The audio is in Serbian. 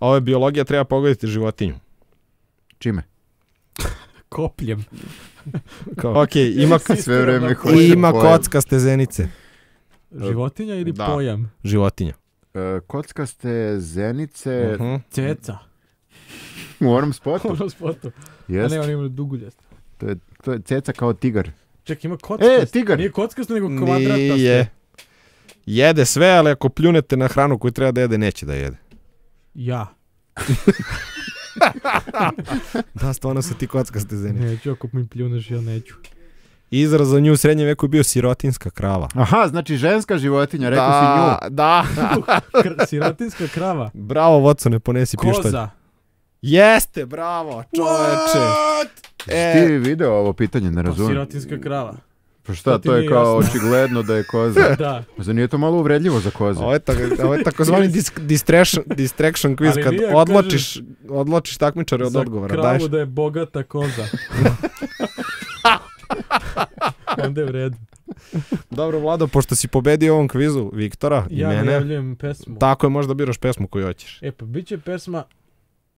Ovo je biologija, treba pogoditi životinju. Čime? Kopljem. Ok, ima kockaste zenice. Životinja ili pojam? Životinja. Kockaste zenice... Ceca. U onom spotu? U onom spotu. Jest. A ne, on ima duguljast. To je ceca kao tigar. Čekaj, ima kockast. Tigar! Nije kockast, nego kvadrataste. Nije. Jede sve, ali ako pljunete na hranu koju treba da jede, neće da jede. Ja. Da, stvarno su ti kockaste zenice. Neću, ako mi pljuneš, ja neću. Izraz za nju u srednjem veku je bio sirotinska krava. Aha, znači ženska životinja, rekao si nju. Da. Sirotinska krava. Bravo, Watsone, ponesi pištolj. Koza. Jeste, bravo, čoveče. Ti video ovo pitanje, ne razumijem. Sirotinska krava. Pa šta, to je kao očigledno da je koza. Da. Zar nije to malo uvredljivo za koze? Ovo je takozvani distraction quiz, kad odločiš takmičare od odgovora. Za kravu da je bogata koza. Onda je vredu. Dobro, Vlado, pošto si pobedio u ovom kvizu Viktora i mene. Ja najavljujem pesmu. Tako je, možda biraš pesmu koju hoćeš. Pa bit će pesma